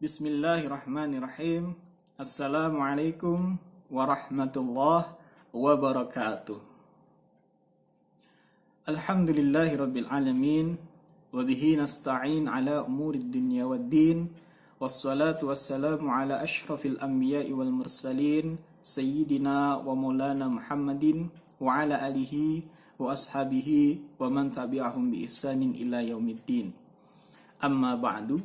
Bismillahirrahmanirrahim. Assalamualaikum warahmatullahi wabarakatuh. Alhamdulillahi rabbil alamin. Wabihi nasta'in ala umurid dunya waddin. Wassalatu wassalamu ala ashrafil anbiya'i wal mursalin. Sayyidina wa maulana Muhammadin. Wa ala alihi wa ashabihi wa man tabi'ahum bi ihsanin ila yaumiddin. Amma ba'du.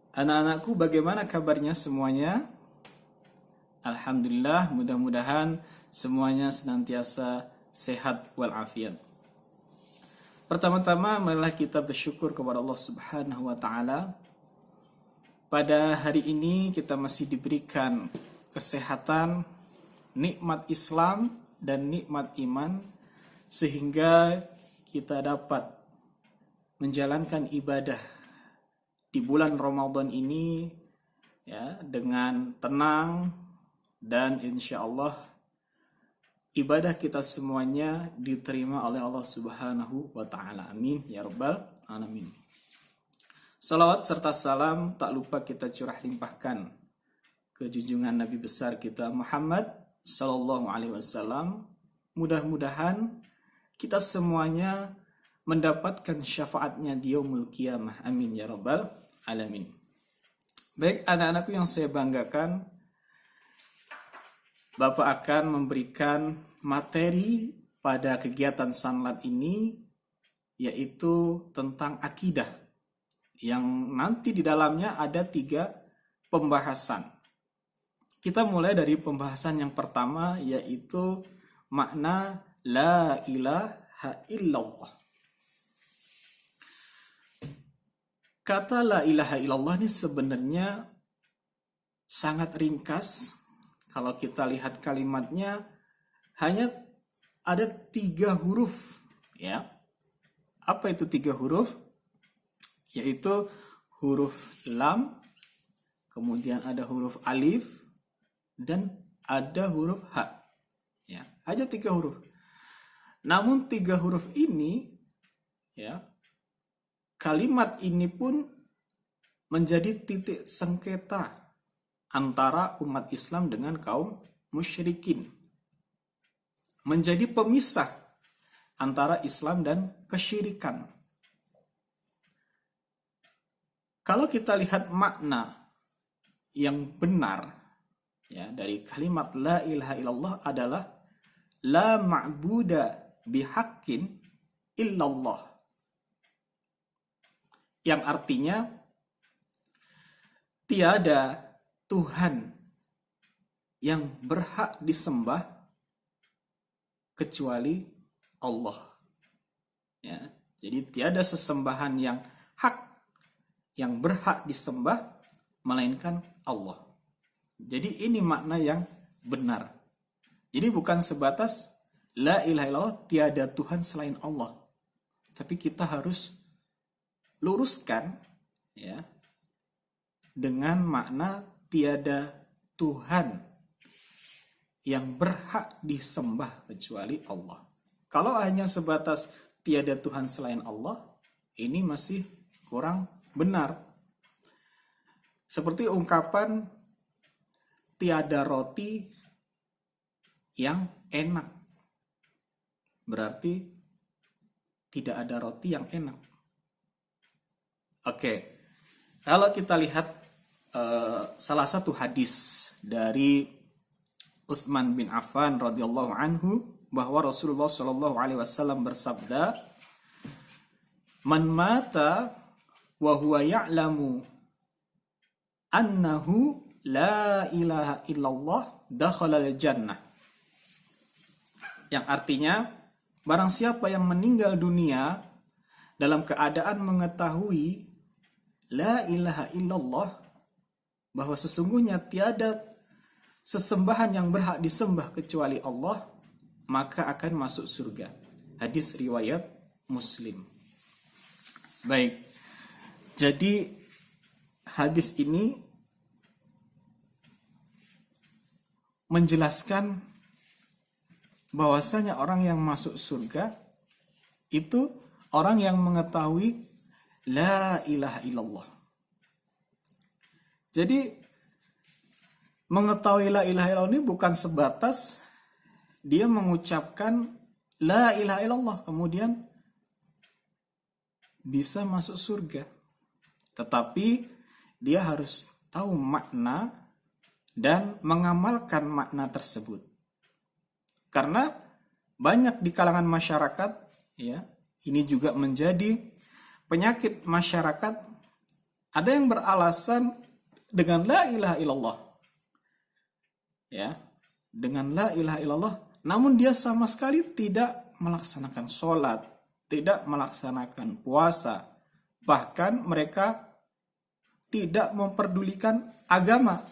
Anak-anakku, bagaimana kabarnya semuanya? Alhamdulillah, mudah-mudahan semuanya senantiasa sehat walafiat. Pertama-tama, marilah kita bersyukur kepada Allah Subhanahu wa Ta'ala. Pada hari ini kita masih diberikan kesehatan, nikmat Islam dan nikmat iman, sehingga kita dapat menjalankan ibadah di bulan Ramadan ini ya dengan tenang, dan insya Allah ibadah kita semuanya diterima oleh Allah Subhanahu wa Ta'ala. Amin ya rabbal alamin. Salawat serta salam tak lupa kita curah limpahkan ke junjungan Nabi besar kita Muhammad sallallahu alaihi wasallam. Mudah-mudahan kita semuanya mendapatkan syafaatnya di yaumul qiyamah. Amin ya rabbal alamin. Baik anak-anakku yang saya banggakan, Bapak akan memberikan materi pada kegiatan sanlat ini, yaitu tentang akidah, yang nanti di dalamnya ada 3 pembahasan. Kita mulai dari pembahasan yang pertama, yaitu makna la ilaha illallah. Kata la ilaha illallah ini sebenarnya sangat ringkas. Kalau kita lihat kalimatnya, hanya ada 3 huruf, ya. Apa itu 3 huruf? Yaitu huruf lam, kemudian ada huruf alif, dan ada huruf ha. Ya, hanya 3 huruf. Namun 3 huruf ini, ya, kalimat ini pun menjadi titik sengketa antara umat Islam dengan kaum musyrikin. Menjadi pemisah antara Islam dan kesyirikan. Kalau kita lihat makna yang benar ya dari kalimat la ilaha illallah adalah la ma'buda bihaqqin illallah. Yang artinya tiada Tuhan yang berhak disembah kecuali Allah. Ya, jadi tiada sesembahan yang hak yang berhak disembah melainkan Allah. Jadi ini makna yang benar. Jadi bukan sebatas la ilaha illallah, tiada Tuhan selain Allah. Tapi kita harus luruskan ya dengan makna tiada Tuhan yang berhak disembah kecuali Allah. Kalau hanya sebatas tiada Tuhan selain Allah, ini masih kurang benar. Seperti ungkapan tiada roti yang enak, berarti tidak ada roti yang enak. Oke, kalau kita lihat salah satu hadis dari Utsman bin Affan radhiyallahu anhu, bahwa Rasulullah shallallahu alaihi wasallam bersabda, "Man mata wa huwa ya'lamu annahu la ilaha illallah dakhala al-jannah." Yang artinya, barang siapa yang meninggal dunia dalam keadaan mengetahui la ilaha illallah, bahwa sesungguhnya tiada sesembahan yang berhak disembah kecuali Allah, maka akan masuk surga. Hadis riwayat Muslim. Baik, jadi hadis ini menjelaskan bahwasanya orang yang masuk surga itu orang yang mengetahui la ilaha illallah. Jadi mengetahui la ilaha illallah ini bukan sebatas dia mengucapkan la ilaha illallah kemudian bisa masuk surga. Tetapi dia harus tahu makna dan mengamalkan makna tersebut. Karena banyak di kalangan masyarakat, ya, ini juga menjadi penyakit masyarakat. Ada yang beralasan dengan la ilaha illallah, ya, dengan la ilaha illallah, namun dia sama sekali tidak melaksanakan sholat, tidak melaksanakan puasa, bahkan mereka tidak memperdulikan agama.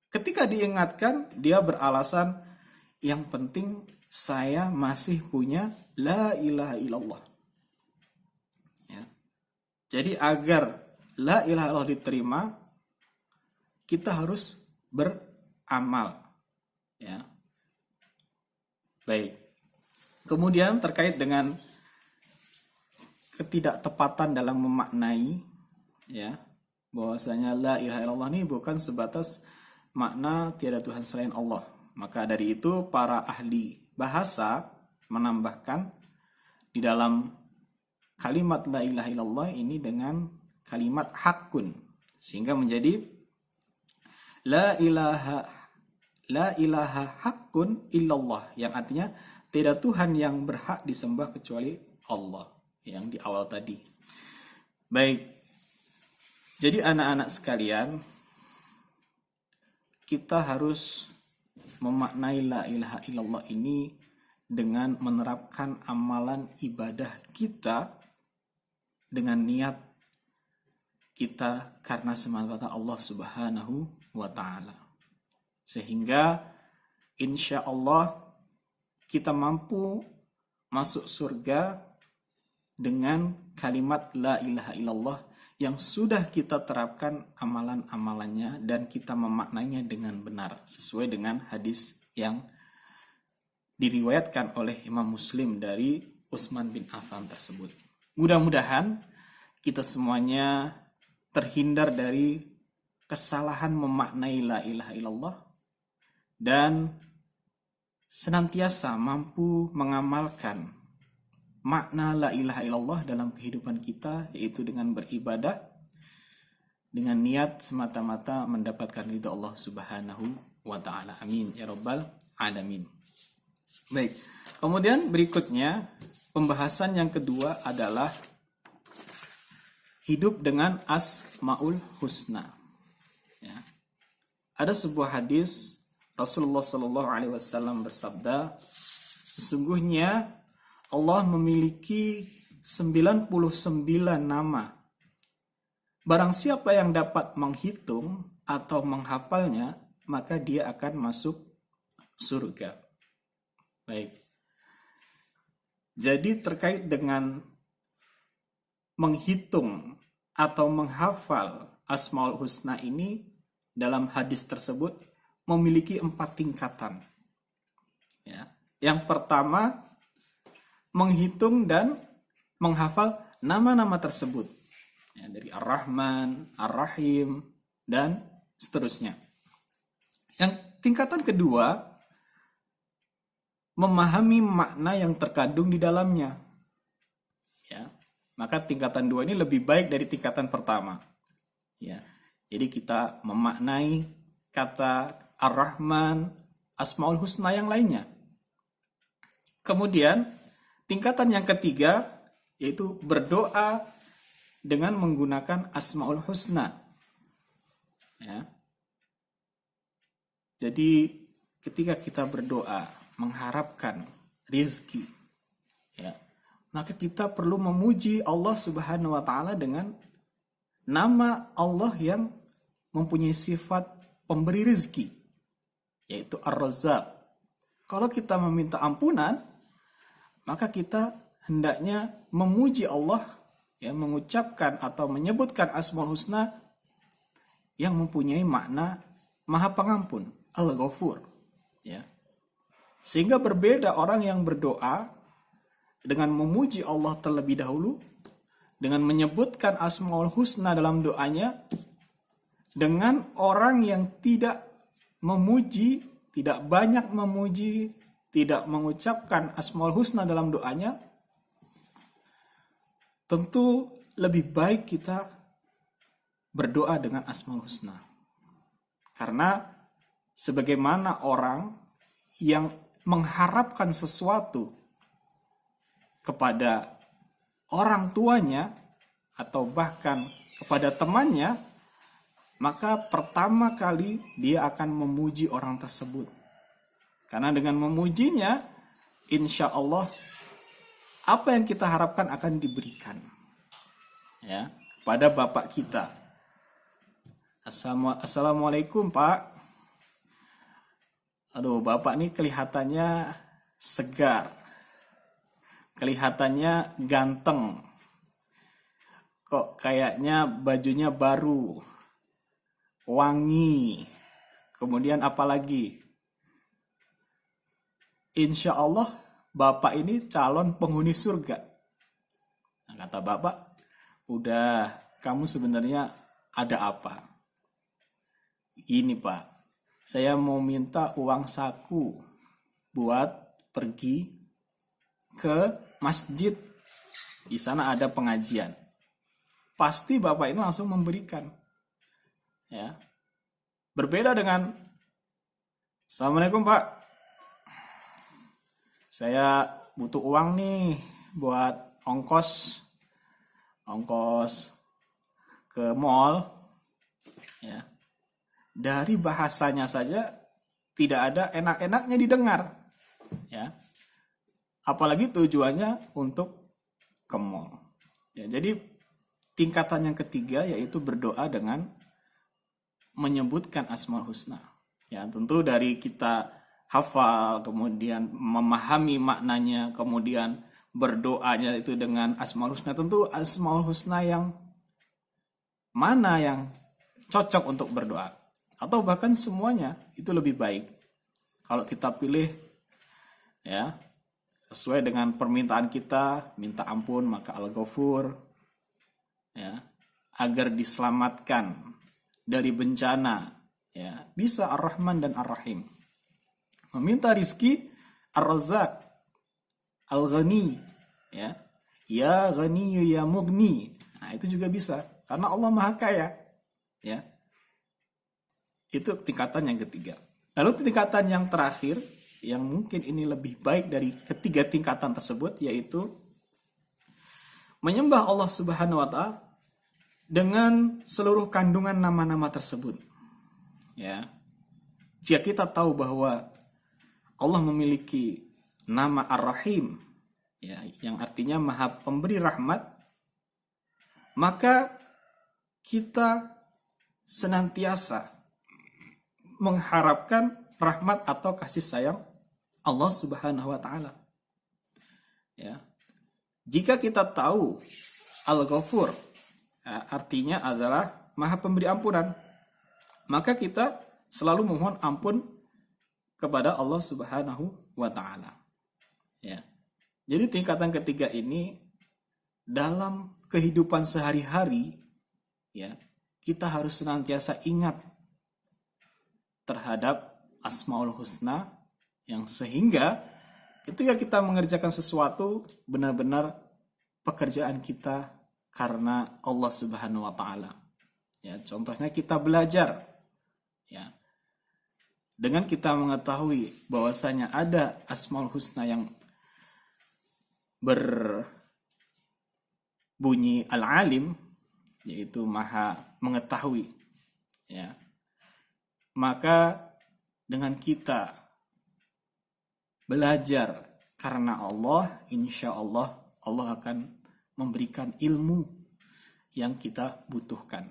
Ketika diingatkan, dia beralasan, yang penting saya masih punya la ilaha illallah. Ya. Jadi agar la ilaha illallah diterima, kita harus beramal. Ya. Baik. Kemudian terkait dengan ketidaktepatan dalam memaknai, ya, bahwasanya la ilaha illallah ini bukan sebatas makna tiada Tuhan selain Allah. Maka dari itu para ahli bahasa menambahkan di dalam kalimat la ilaha illallah ini dengan kalimat hakun, sehingga menjadi la ilaha hakun illallah, yang artinya tidak Tuhan yang berhak disembah kecuali Allah, yang di awal tadi. Baik, jadi anak-anak sekalian, kita harus memaknai la ilaha illallah ini dengan menerapkan amalan ibadah kita dengan niat kita karena semata-mata Allah Subhanahu wa ta'ala. Sehingga insya Allah kita mampu masuk surga dengan kalimat la ilaha illallah yang sudah kita terapkan amalan-amalannya dan kita memaknainya dengan benar sesuai dengan hadis yang diriwayatkan oleh Imam Muslim dari Utsman bin Affan tersebut. Mudah-mudahan kita semuanya terhindar dari kesalahan memaknai la ilaha illallah dan senantiasa mampu mengamalkan makna la ilaha illallah dalam kehidupan kita, yaitu dengan beribadah dengan niat semata-mata mendapatkan ridha Allah Subhanahu wa ta'ala. Amin ya rabbal alamin. Baik, kemudian berikutnya pembahasan yang kedua adalah hidup dengan asmaul husna. Ya. Ada sebuah hadis Rasulullah Shallallahu Alaihi Wasallam bersabda, sesungguhnya Allah memiliki 99 nama. Barang siapa yang dapat menghitung atau menghafalnya, maka dia akan masuk surga. Baik. Jadi terkait dengan menghitung atau menghafal Asmaul Husna ini, dalam hadis tersebut memiliki 4 tingkatan. Ya. Yang pertama, menghitung dan menghafal nama-nama tersebut, ya, dari Ar-Rahman, Ar-Rahim, dan seterusnya. Yang tingkatan kedua, memahami makna yang terkandung di dalamnya. Ya, maka tingkatan 2 ini lebih baik dari tingkatan pertama. Ya, jadi kita memaknai kata Ar-Rahman, Asmaul Husna yang lainnya. Kemudian tingkatan yang ketiga yaitu berdoa dengan menggunakan Asmaul Husna. Ya. Jadi ketika kita berdoa mengharapkan rizki, ya, maka kita perlu memuji Allah Subhanahu wa ta'ala dengan nama Allah yang mempunyai sifat pemberi rizki, yaitu Ar-Razzaq. Kalau kita meminta ampunan, maka kita hendaknya memuji Allah, ya, mengucapkan atau menyebutkan Asmaul Husna yang mempunyai makna Maha Pengampun, Al-Ghafur, ya. Sehingga berbeda orang yang berdoa dengan memuji Allah terlebih dahulu, dengan menyebutkan Asmaul Husna dalam doanya, dengan orang yang tidak memuji, tidak banyak memuji, tidak mengucapkan Asmaul Husna dalam doanya, tentu lebih baik kita berdoa dengan Asmaul Husna. Karena sebagaimana orang yang mengharapkan sesuatu kepada orang tuanya atau bahkan kepada temannya, maka pertama kali dia akan memuji orang tersebut. Karena dengan memujinya, insya Allah apa yang kita harapkan akan diberikan. Ya, kepada bapak kita. Assalamualaikum Pak. Aduh, bapak ini kelihatannya segar. Kelihatannya ganteng. Kok kayaknya bajunya baru. Wangi, kemudian apalagi? Insya Allah bapak ini calon penghuni surga. Nah, kata bapak, udah, kamu sebenarnya ada apa? Ini Pak, saya mau minta uang saku buat pergi ke masjid. Di sana ada pengajian. Pasti bapak ini langsung memberikan. Ya, berbeda dengan Assalamualaikum Pak, saya butuh uang nih buat ongkos ke mall. Ya, dari bahasanya saja tidak ada enak-enaknya didengar. Ya, apalagi tujuannya untuk ke mall. Ya, jadi tingkatan yang ketiga yaitu berdoa dengan menyebutkan Asmaul Husna. Ya, tentu dari kita hafal, kemudian memahami maknanya, kemudian berdoanya itu dengan Asmaul Husna. Tentu Asmaul Husna yang mana yang cocok untuk berdoa. Atau bahkan semuanya itu lebih baik. Kalau kita pilih ya sesuai dengan permintaan kita, minta ampun maka Al-Ghafur, ya, agar diselamatkan dari bencana, ya, bisa Ar-Rahman dan Ar-Rahim. Meminta rizki Ar-Razzaq, Al-Ghani, ya. Ya Ghani ya Mughni. Nah, itu juga bisa karena Allah Maha Kaya, ya. Itu tingkatan yang ketiga. Lalu tingkatan yang terakhir yang mungkin ini lebih baik dari ketiga tingkatan tersebut yaitu menyembah Allah Subhanahu wa taala dengan seluruh kandungan nama-nama tersebut. Ya. Jika kita tahu bahwa Allah memiliki nama Ar-Rahim, ya, yang artinya Maha Pemberi rahmat, maka kita senantiasa mengharapkan rahmat atau kasih sayang Allah Subhanahu wa taala. Ya. Jika kita tahu Al-Ghafur artinya adalah Maha Pemberi ampunan, maka kita selalu memohon ampun kepada Allah Subhanahu wa taala. Ya. Jadi tingkatan ketiga ini dalam kehidupan sehari-hari, ya, kita harus senantiasa ingat terhadap Asmaul Husna yang sehingga ketika kita mengerjakan sesuatu benar-benar pekerjaan kita karena Allah Subhanahu wa taala. Ya, contohnya kita belajar, ya. Dengan kita mengetahui bahwasanya ada Asmaul Husna yang berbunyi Al-Alim, yaitu Maha mengetahui, ya. Maka dengan kita belajar karena Allah, insya Allah Allah akan memberikan ilmu yang kita butuhkan.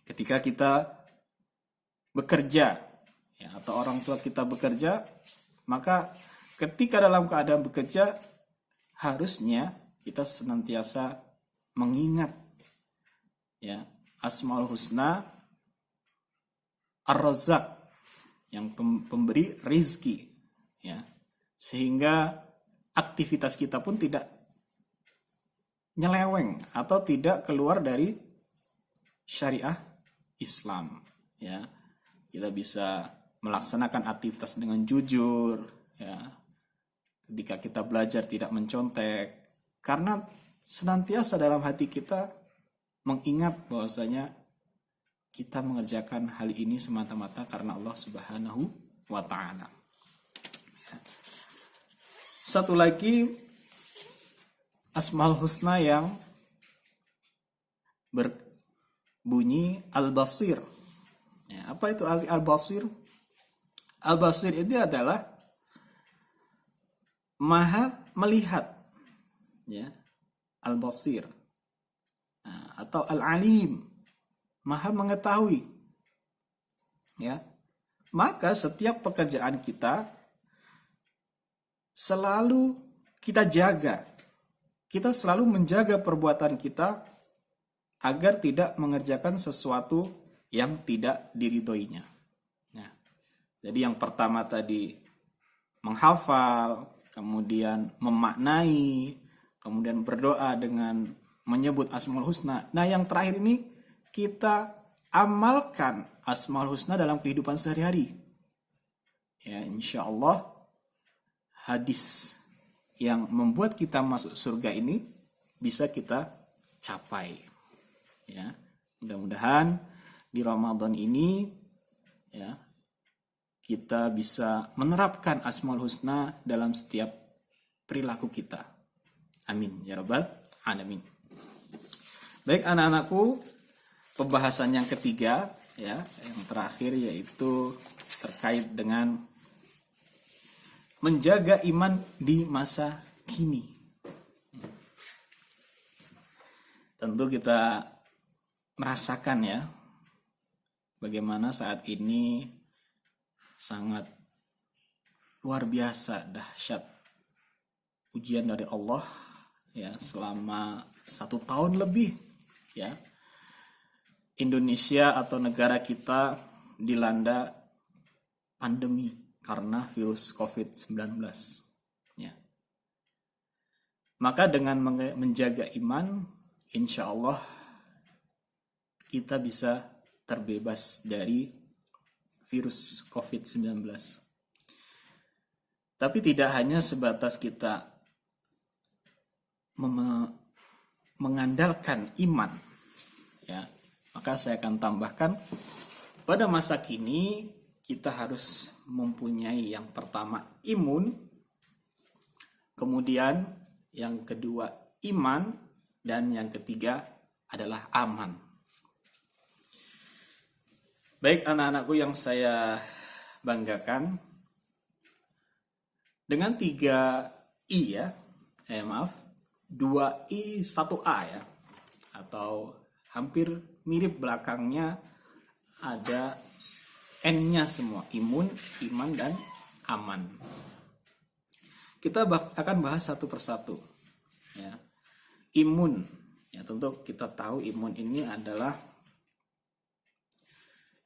Ketika kita bekerja, ya, atau orang tua kita bekerja, maka ketika dalam keadaan bekerja harusnya kita senantiasa mengingat, ya, Asmaul Husna Ar-Razzaq yang pemberi rizki, ya, sehingga aktivitas kita pun tidak nyeleweng atau tidak keluar dari syariah Islam, ya. Kita bisa melaksanakan aktivitas dengan jujur, ya. Ketika kita belajar tidak mencontek, karena senantiasa dalam hati kita mengingat bahwasanya kita mengerjakan hal ini semata-mata karena Allah Subhanahu wa Ta'ala. Satu lagi Asmaul Husna yang berbunyi Al-Basir. Ya, apa itu Al-Basir? Al-Basir itu adalah Maha melihat, ya, Al-Basir, nah, atau Al-Alim, Maha mengetahui, ya. Maka setiap pekerjaan kita selalu kita jaga, kita selalu menjaga perbuatan kita agar tidak mengerjakan sesuatu yang tidak diridhoinya. Nah, jadi yang pertama tadi menghafal, kemudian memaknai, kemudian berdoa dengan menyebut Asmaul Husna. Nah, yang terakhir ini kita amalkan Asmaul Husna dalam kehidupan sehari-hari. Ya, insya Allah hadis yang membuat kita masuk surga ini bisa kita capai. Ya, mudah-mudahan di Ramadan ini, ya, kita bisa menerapkan Asmaul Husna dalam setiap perilaku kita. Amin ya rabbal alamin. Baik anak-anakku, pembahasan yang ketiga, ya, yang terakhir, yaitu terkait dengan menjaga iman di masa kini. Tentu kita merasakan, ya, bagaimana saat ini sangat luar biasa dahsyat ujian dari Allah, ya, selama 1 tahun lebih, ya. Indonesia atau negara kita dilanda pandemi karena virus COVID-19, ya. Maka dengan menjaga iman, insya Allah kita bisa terbebas dari virus COVID-19. Tapi tidak hanya sebatas kita mengandalkan iman, ya. Maka saya akan tambahkan, pada masa kini kita harus mempunyai yang pertama imun, kemudian yang kedua iman, dan yang ketiga adalah aman. Baik anak-anakku yang saya banggakan, dengan 3 I, ya, maaf, 2 I 1 A, ya, atau hampir mirip belakangnya ada N-nya semua, imun, iman, dan aman. Kita akan bahas satu persatu, ya. Imun, ya, tentu kita tahu imun ini adalah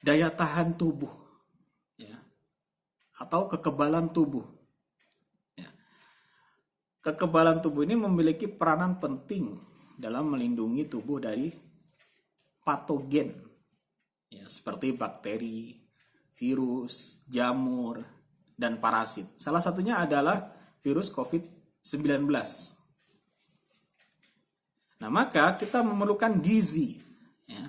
daya tahan tubuh, ya, atau kekebalan tubuh, ya. Kekebalan tubuh ini memiliki peranan penting dalam melindungi tubuh dari patogen, ya, seperti bakteri, virus, jamur, dan parasit. Salah satunya adalah virus COVID-19. Nah, maka kita memerlukan gizi, ya.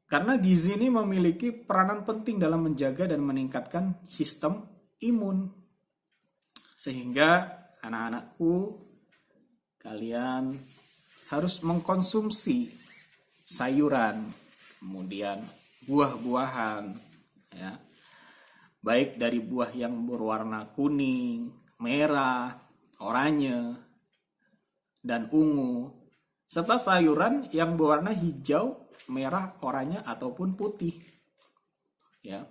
Karena gizi ini memiliki peranan penting dalam menjaga dan meningkatkan sistem imun. Sehingga anak-anakku, kalian harus mengkonsumsi sayuran, kemudian buah-buahan, ya. Baik dari buah yang berwarna kuning, merah, oranye, dan ungu, serta sayuran yang berwarna hijau, merah, oranye, ataupun putih, ya.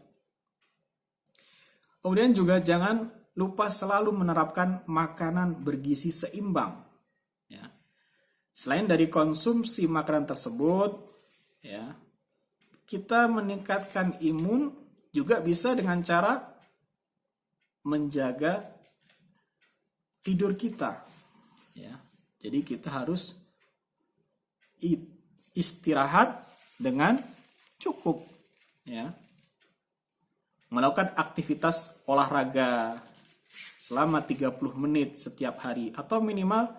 Kemudian juga jangan lupa selalu menerapkan makanan bergizi seimbang, ya. Selain dari konsumsi makanan tersebut, ya, kita meningkatkan imun juga bisa dengan cara menjaga tidur kita, ya. Jadi kita harus istirahat dengan cukup, ya. Melakukan aktivitas olahraga selama 30 menit setiap hari atau minimal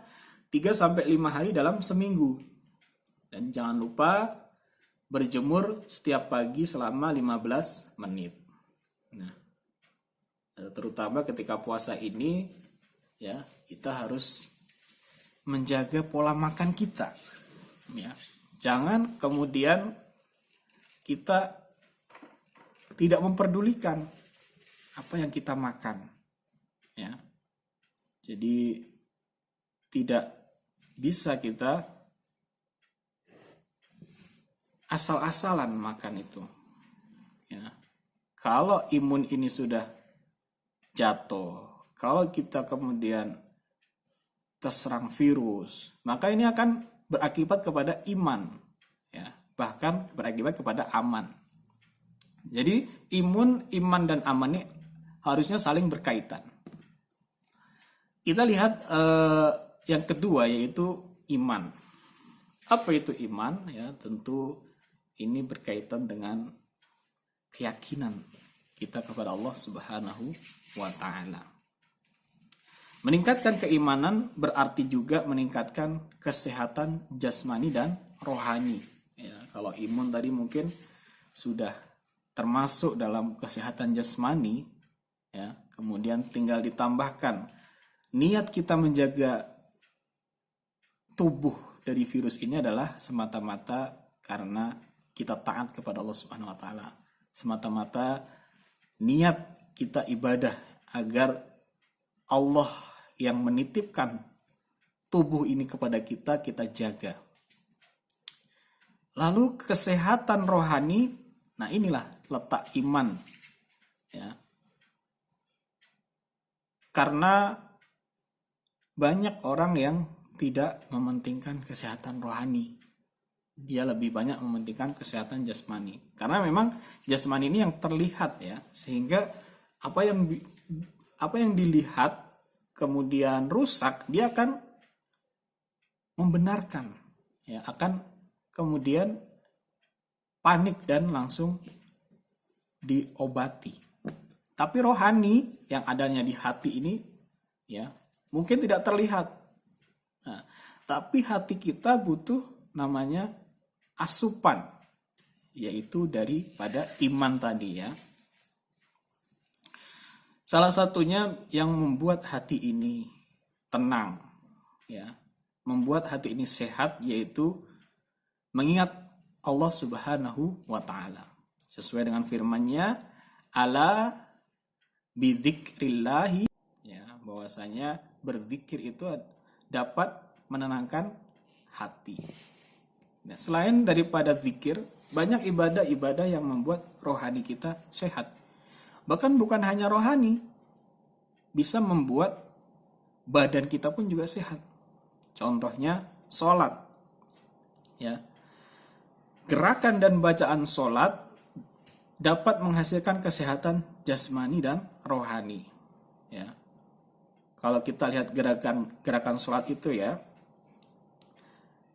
3 sampai 5 hari dalam seminggu. Dan jangan lupa berjemur setiap pagi selama 15 menit. Nah, terutama ketika puasa ini, ya, kita harus menjaga pola makan kita, ya. Jangan kemudian kita tidak memperdulikan apa yang kita makan, ya. Jadi tidak bisa kita asal-asalan makan itu, ya. Kalau imun ini sudah jatuh, kalau kita kemudian terserang virus, maka ini akan berakibat kepada iman, ya, bahkan berakibat kepada aman. Jadi iman dan aman ini harusnya saling berkaitan. Kita lihat yang kedua, yaitu iman. Apa itu iman? Ya, tentu ini berkaitan dengan keyakinan kita kepada Allah Subhanahu wa Ta'ala. Meningkatkan keimanan berarti juga meningkatkan kesehatan jasmani dan rohani. Ya, kalau imun tadi mungkin sudah termasuk dalam kesehatan jasmani, ya, kemudian tinggal ditambahkan niat kita menjaga tubuh dari virus ini adalah semata-mata karena kita taat kepada Allah Subhanahu wa Ta'ala, semata-mata niat kita ibadah agar Allah yang menitipkan tubuh ini kepada kita jaga. Lalu kesehatan rohani, nah inilah letak iman, ya. Karena banyak orang yang tidak mementingkan kesehatan rohani. Dia lebih banyak mementingkan kesehatan jasmani. Karena memang jasmani ini yang terlihat, ya. Sehingga apa yang dilihat kemudian rusak, dia akan membenarkan, ya, akan kemudian panik dan langsung diobati. Tapi rohani yang adanya di hati ini, ya, mungkin tidak terlihat. Nah, tapi hati kita butuh namanya asupan, yaitu daripada iman tadi, ya. Salah satunya yang membuat hati ini tenang, ya, membuat hati ini sehat, yaitu mengingat Allah Subhanahu wa Ta'ala. Sesuai dengan firman-Nya, ala bidzikrillahi, ya, bahwasanya berzikir itu dapat menenangkan hati. Nah, selain daripada zikir, banyak ibadah-ibadah yang membuat rohani kita sehat. Bahkan bukan hanya rohani, bisa membuat badan kita pun juga sehat. Contohnya sholat, ya. Gerakan dan bacaan sholat dapat menghasilkan kesehatan jasmani dan rohani, ya. Kalau kita lihat gerakan sholat itu, ya,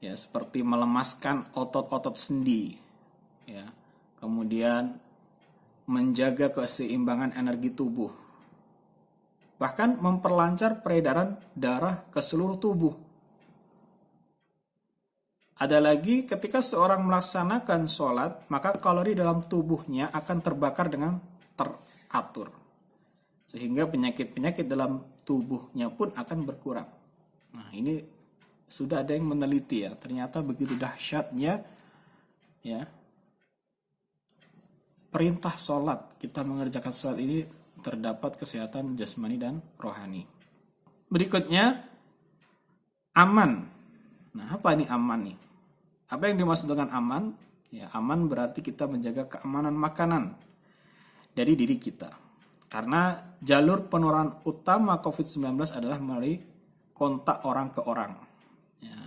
seperti melemaskan otot-otot sendi, ya, kemudian menjaga keseimbangan energi tubuh, bahkan memperlancar peredaran darah ke seluruh tubuh. Ada lagi, ketika seorang melaksanakan sholat, maka kalori dalam tubuhnya akan terbakar dengan teratur, sehingga penyakit-penyakit dalam tubuhnya pun akan berkurang. Nah, ini sudah ada yang meneliti, ya, ternyata begitu dahsyatnya, ya, perintah sholat, kita mengerjakan sholat ini terdapat kesehatan jasmani dan rohani. Berikutnya, aman. Nah, apa ini aman nih? Apa yang dimaksud dengan aman? Ya, aman berarti kita menjaga keamanan makanan dari diri kita. Karena jalur penularan utama COVID-19 adalah melalui kontak orang ke orang, ya,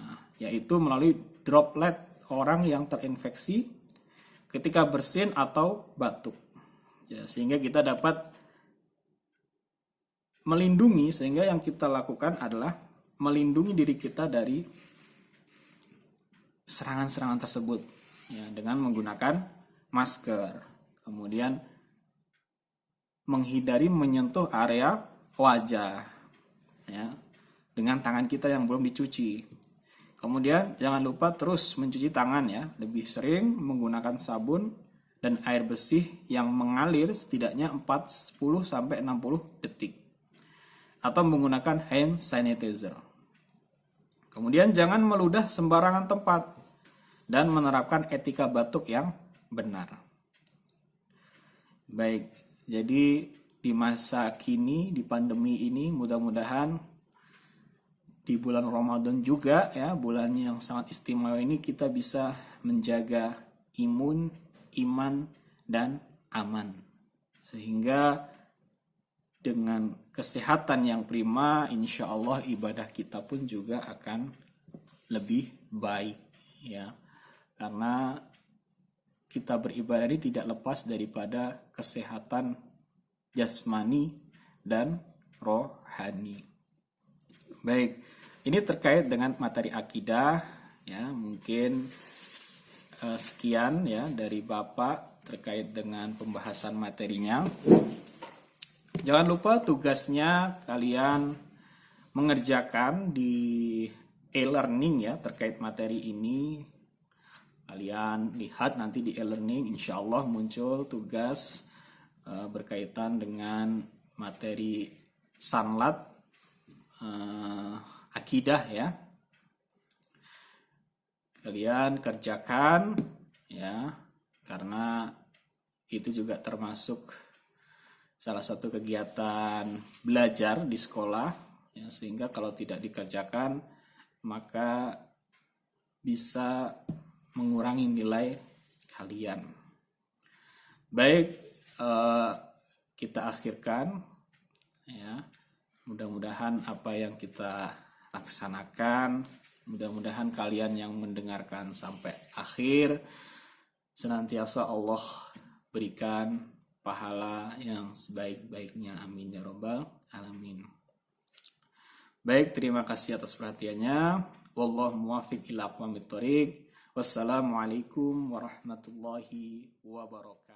yaitu melalui droplet orang yang terinfeksi ketika bersin atau batuk, ya, sehingga kita dapat melindungi, sehingga yang kita lakukan adalah melindungi diri kita dari serangan-serangan tersebut. ya, dengan menggunakan masker. Kemudian menghindari menyentuh area wajah, ya, dengan tangan kita yang belum dicuci. Kemudian jangan lupa terus mencuci tangan, ya, lebih sering menggunakan sabun dan air bersih yang mengalir setidaknya 40-60 detik atau menggunakan hand sanitizer. Kemudian jangan meludah sembarangan tempat dan menerapkan etika batuk yang benar. Baik, jadi di masa kini, di pandemi ini, mudah-mudahan di bulan Ramadan juga, ya, bulan yang sangat istimewa ini, kita bisa menjaga imun, iman, dan aman. Sehingga dengan kesehatan yang prima, insya Allah ibadah kita pun juga akan lebih baik, ya. Karena kita beribadah ini tidak lepas daripada kesehatan jasmani dan rohani. Baik, ini terkait dengan materi akidah, ya. Mungkin sekian, ya, dari Bapak terkait dengan pembahasan materinya. Jangan lupa tugasnya kalian mengerjakan di e-learning, ya, terkait materi ini. Kalian lihat nanti di e-learning, insya Allah muncul tugas berkaitan dengan materi sanlat akidah, ya. Kalian kerjakan, ya, karena itu juga termasuk salah satu kegiatan belajar di sekolah, ya, sehingga kalau tidak dikerjakan maka bisa mengurangi nilai kalian. Baik, kita akhirkan, ya. Mudah-mudahan apa yang kita laksanakan, mudah-mudahan kalian yang mendengarkan sampai akhir senantiasa Allah berikan pahala yang sebaik-baiknya. Amin ya rabbal alamin. Baik, terima kasih atas perhatiannya. Wallahu muwaffiq ila aqwamit thoriq. Wassalamualaikum warahmatullahi wabarakatuh.